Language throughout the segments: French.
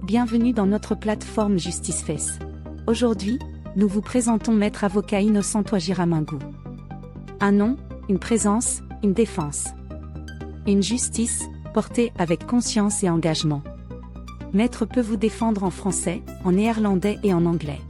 Bienvenue dans notre plateforme JusticeFace. Aujourd'hui, nous vous présentons Maître avocat Innocent Touadjira-Mingou. Un nom, une présence, une défense. Une justice, portée avec conscience et engagement. Maître peut vous défendre en français, en néerlandais et en anglais.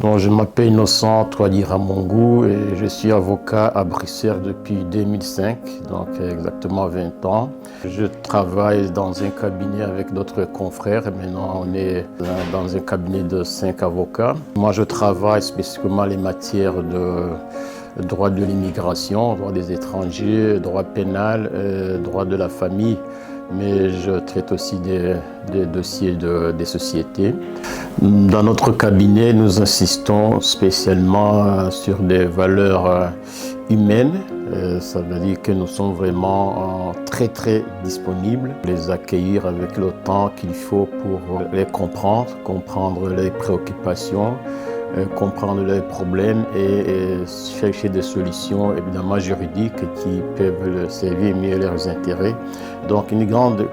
Donc, je m'appelle Innocent Touadjira-Mingou et je suis avocat à Bruxelles depuis 2005, donc exactement 20 ans. Je travaille dans un cabinet avec d'autres confrères. Maintenant, on est dans un cabinet de 5 avocats. Moi, je travaille spécifiquement les matières de droit de l'immigration, droit des étrangers, droit pénal, droit de la famille. Mais je traite aussi des dossiers des sociétés. Dans notre cabinet, nous insistons spécialement sur des valeurs humaines. Ça veut dire que nous sommes vraiment très disponibles, les accueillir avec le temps qu'il faut pour les comprendre leurs préoccupations, comprendre leurs problèmes et chercher des solutions évidemment juridiques qui peuvent servir mieux leurs intérêts. Donc une grande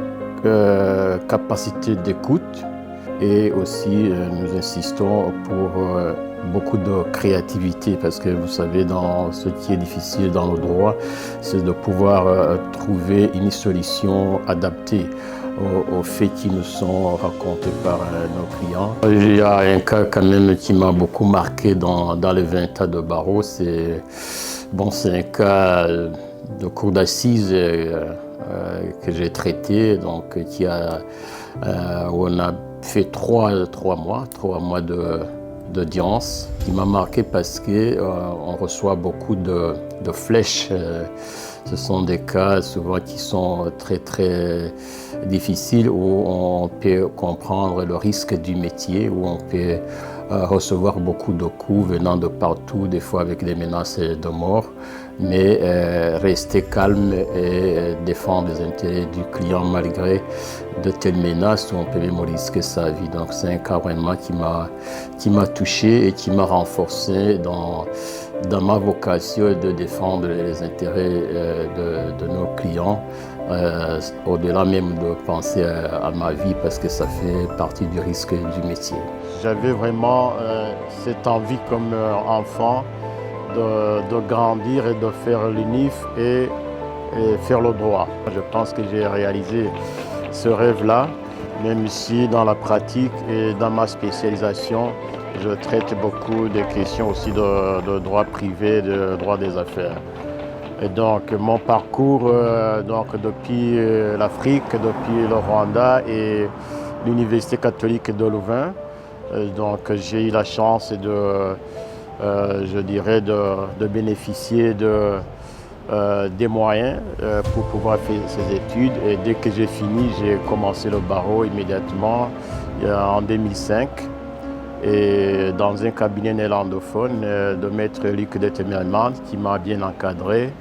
capacité d'écoute et aussi nous insistons pour beaucoup de créativité parce que vous savez, dans ce qui est difficile dans le droit, c'est de pouvoir trouver une solution adaptée aux faits qui nous sont racontés par nos clients. Il y a un cas quand même qui m'a beaucoup marqué dans les 20 ans de barreau. C'est un cas de cour d'assises que j'ai traité, donc où on a fait trois mois d'audience, qui m'a marqué parce qu'on reçoit beaucoup de flèches. Ce sont des cas souvent qui sont très difficiles où on peut comprendre le risque du métier, où on peut recevoir beaucoup de coups venant de partout, des fois avec des menaces de mort, mais rester calme et défendre les intérêts du client malgré de telles menaces où on peut même risquer sa vie. Donc c'est un cas vraiment qui m'a touché et qui m'a renforcé dans ma vocation de défendre les intérêts de nos clients, au-delà même de penser à ma vie parce que ça fait partie du risque du métier. J'avais vraiment cette envie comme enfant de grandir et de faire l'UNIF et faire le droit. Je pense que j'ai réalisé ce rêve-là, même si dans la pratique et dans ma spécialisation, je traite beaucoup de questions aussi de droit privé, de droit des affaires. Et donc mon parcours depuis l'Afrique, depuis le Rwanda et l'Université catholique de Louvain, donc j'ai eu la chance de bénéficier des moyens pour pouvoir faire ces études. Et dès que j'ai fini, j'ai commencé le barreau immédiatement en 2005. Et dans un cabinet néerlandophone de maître Luc de Temerman qui m'a bien encadré,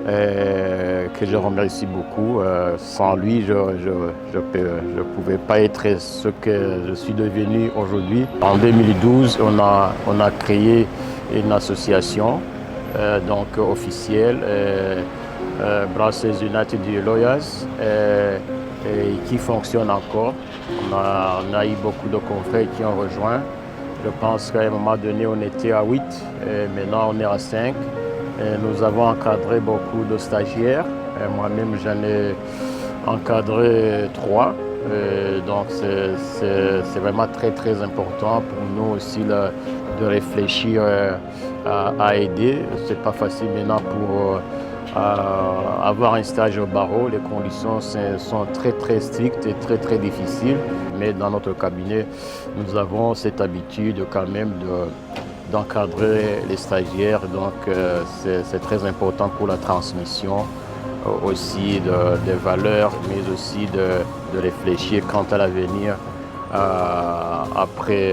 que je remercie beaucoup. Sans lui, je ne pouvais pas être ce que je suis devenu aujourd'hui. En 2012, on a créé une association officielle, Brussels United Lawyers, qui fonctionne encore. On a eu beaucoup de confrères qui ont rejoint. Je pense qu'à un moment donné, on était à 8, et maintenant on est à 5. Et nous avons encadré beaucoup de stagiaires. Moi-même, j'en ai encadré 3. Donc c'est vraiment très important pour nous aussi de réfléchir à aider. C'est pas facile maintenant pour avoir un stage au barreau. Les conditions sont très strictes et très difficiles. Mais dans notre cabinet, nous avons cette habitude quand même d'encadrer les stagiaires. Donc c'est très important pour la transmission aussi des valeurs, mais aussi de réfléchir quant à l'avenir après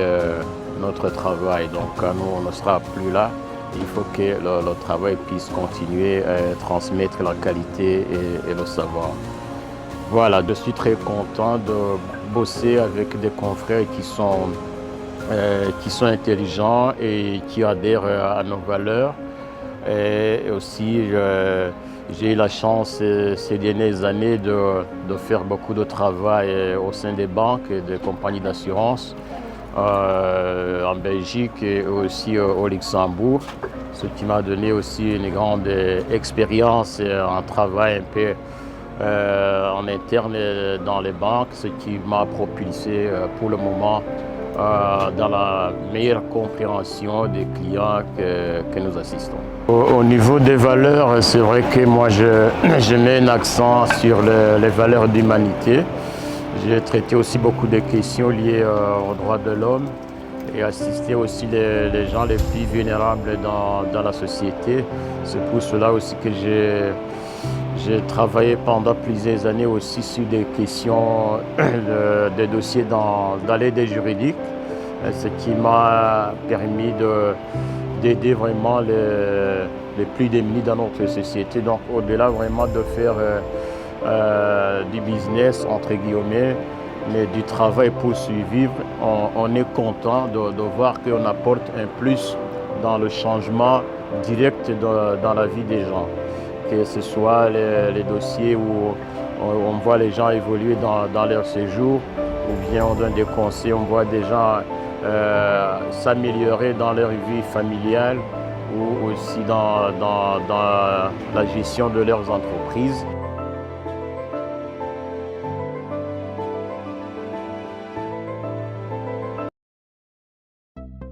notre travail. Donc quand nous, on ne sera plus là, il faut que le travail puisse continuer à transmettre la qualité et le savoir. Voilà, je suis très content de bosser avec des confrères qui sont intelligents et qui adhèrent à nos valeurs. Et aussi, J'ai eu la chance ces dernières années de faire beaucoup de travail au sein des banques et des compagnies d'assurance en Belgique et aussi au Luxembourg, ce qui m'a donné aussi une grande expérience et un travail un peu en interne dans les banques, ce qui m'a propulsé pour le moment dans la meilleure compréhension des clients que nous assistons. Au niveau des valeurs, c'est vrai que moi je mets un accent sur les valeurs d'humanité. J'ai traité aussi beaucoup de questions liées aux droits de l'homme et assisté aussi les gens les plus vulnérables dans la société. C'est pour cela aussi que j'ai travaillé pendant plusieurs années aussi sur des questions, des dossiers dans l'aide juridique, ce qui m'a permis d'aider vraiment les plus démunis dans notre société. Donc au-delà vraiment de faire du business entre guillemets, mais du travail pour survivre, on est content de voir qu'on apporte un plus dans le changement direct dans la vie des gens. Que ce soit les dossiers où on voit les gens évoluer dans leur séjour, ou bien on donne des conseils, on voit des gens s'améliorer dans leur vie familiale ou aussi dans la gestion de leurs entreprises.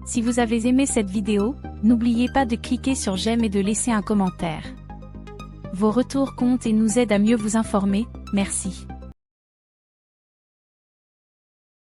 Si vous avez aimé cette vidéo, n'oubliez pas de cliquer sur j'aime et de laisser un commentaire. Vos retours comptent et nous aident à mieux vous informer, merci.